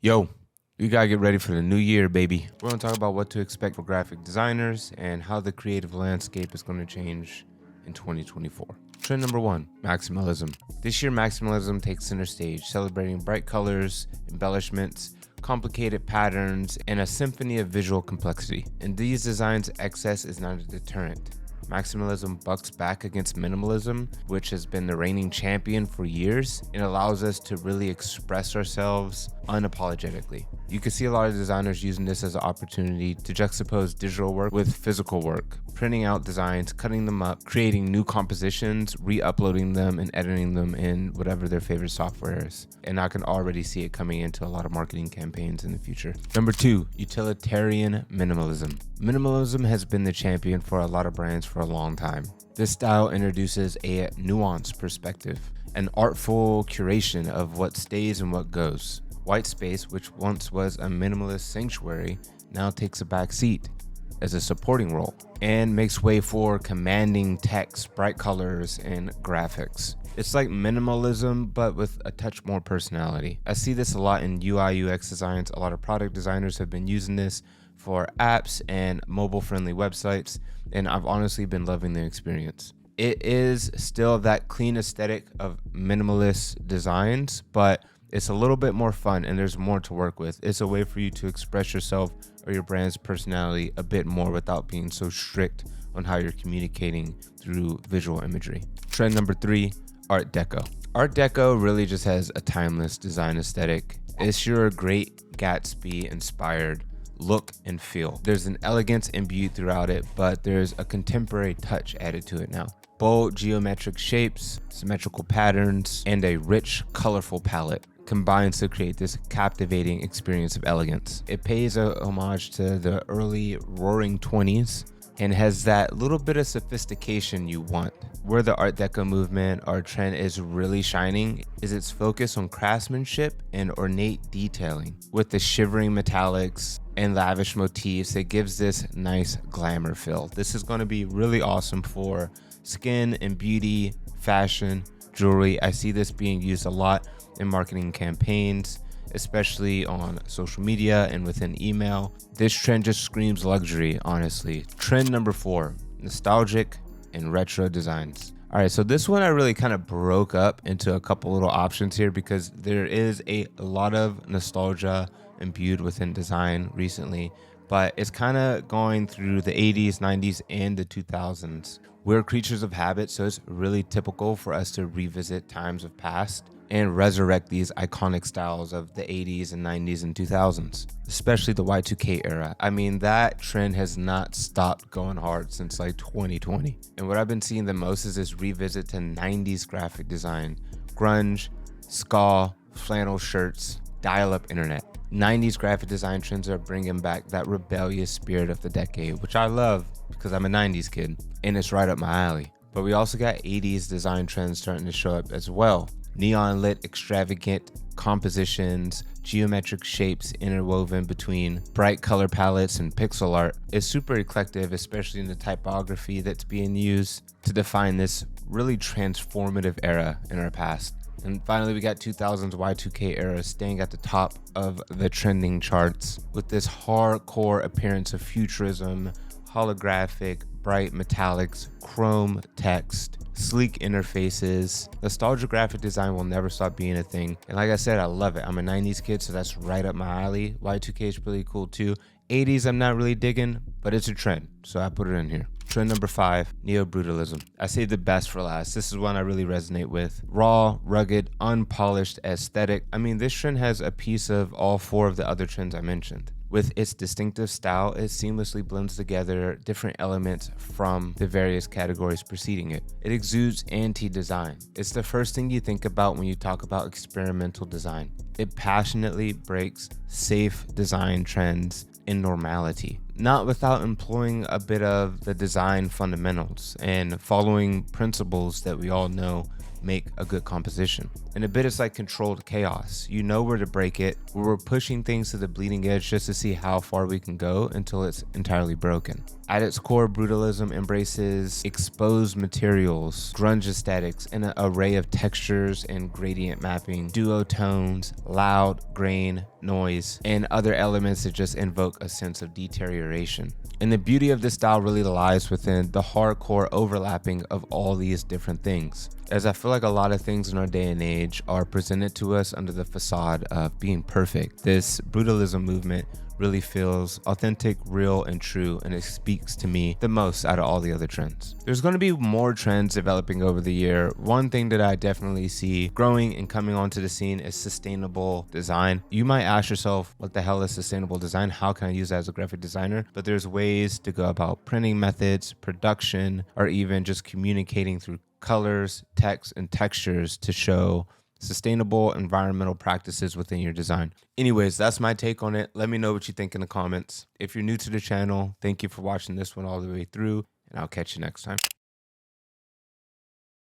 Yo, you gotta get ready for the new year, baby. We're gonna talk about what to expect for graphic designers and how the creative landscape is gonna change in 2024. Trend number 1, maximalism. This year, maximalism takes center stage, celebrating bright colors, embellishments, complicated patterns, and a symphony of visual complexity. In these designs, excess is not a deterrent. Maximalism bucks back against minimalism, which has been the reigning champion for years, and allows us to really express ourselves unapologetically. You can see a lot of designers using this as an opportunity to juxtapose digital work with physical work, printing out designs, cutting them up, creating new compositions, re-uploading them, and editing them in whatever their favorite software is. And I can already see it coming into a lot of marketing campaigns in the future. Number 2, utilitarian minimalism. Minimalism has been the champion for a lot of brands for a long time. This style introduces a nuanced perspective, an artful curation of what stays and what goes. White space, which once was a minimalist sanctuary, now takes a back seat as a supporting role and makes way for commanding text, bright colors, and graphics. It's like minimalism, but with a touch more personality. I see this a lot in UI UX designs. A lot of product designers have been using this for apps and mobile-friendly websites, and I've honestly been loving the experience. It is still that clean aesthetic of minimalist designs, but it's a little bit more fun and there's more to work with. It's a way for you to express yourself or your brand's personality a bit more without being so strict on how you're communicating through visual imagery. Trend number 3, Art Deco. Art Deco really just has a timeless design aesthetic. It's your Great Gatsby inspired look and feel. There's an elegance imbued throughout it, but there's a contemporary touch added to it now. Bold geometric shapes, symmetrical patterns, and a rich, colorful palette combines to create this captivating experience of elegance. It pays a homage to the early roaring 20s and has that little bit of sophistication you want. Where the Art Deco movement or trend is really shining is its focus on craftsmanship and ornate detailing. With the shivering metallics and lavish motifs, it gives this nice glamour feel. This is going to be really awesome for skin and beauty, fashion, jewelry. I see this being used a lot in marketing campaigns, especially on social media and within email. This trend just screams luxury, honestly. Trend number 4, nostalgic and retro designs. All right, so this one I really kind of broke up into a couple little options here because there is a lot of nostalgia imbued within design recently, but it's kind of going through the 80s, 90s, and the 2000s. We're creatures of habit, so it's really typical for us to revisit times of past and resurrect these iconic styles of the 80s and 90s and 2000s, especially the Y2K era. I mean, that trend has not stopped going hard since like 2020. And what I've been seeing the most is this revisit to 90s graphic design, grunge, ska, flannel shirts, dial-up internet. 90s graphic design trends are bringing back that rebellious spirit of the decade, which I love because I'm a 90s kid and it's right up my alley. But we also got 80s design trends starting to show up as well. Neon lit, extravagant compositions, geometric shapes interwoven between bright color palettes and pixel art is super eclectic, especially in the typography that's being used to define this really transformative era in our past. And finally, we got 2000s Y2K era staying at the top of the trending charts with this hardcore appearance of futurism, holographic, bright metallics, chrome text, sleek interfaces. Nostalgia graphic design will never stop being a thing. And like I said, I love it. I'm a 90s kid, so that's right up my alley. Y2K is really cool too. 80s, I'm not really digging, but it's a trend, so I put it in here. Trend number 5, Neo Brutalism. I saved the best for last. This is one I really resonate with. Raw, rugged, unpolished aesthetic. I mean, this trend has a piece of all 4 of the other trends I mentioned. With its distinctive style, it seamlessly blends together different elements from the various categories preceding it. It exudes anti-design. It's the first thing you think about when you talk about experimental design. It passionately breaks safe design trends in normality, not without employing a bit of the design fundamentals and following principles that we all know make a good composition. In a bit, it's like controlled chaos. You know where to break it, where we're pushing things to the bleeding edge just to see how far we can go until it's entirely broken. At its core, brutalism embraces exposed materials, grunge aesthetics, and an array of textures and gradient mapping, duotones, loud, grain, noise, and other elements that just invoke a sense of deterioration. And the beauty of this style really lies within the hardcore overlapping of all these different things, as I feel like a lot of things in our day and age are presented to us under the facade of being perfect. This brutalism movement really feels authentic, real, and true, and it speaks to me the most out of all the other trends. There's going to be more trends developing over the year. One thing that I definitely see growing and coming onto the scene is sustainable design. You might ask yourself, what the hell is sustainable design? How can I use that as a graphic designer? But there's ways to go about printing methods, production, or even just communicating through colors, text, and textures to show sustainable environmental practices within your design. Anyways, that's my take on it. Let me know what you think in the comments. If you're new to the channel, thank you for watching this one all the way through, and I'll catch you next time.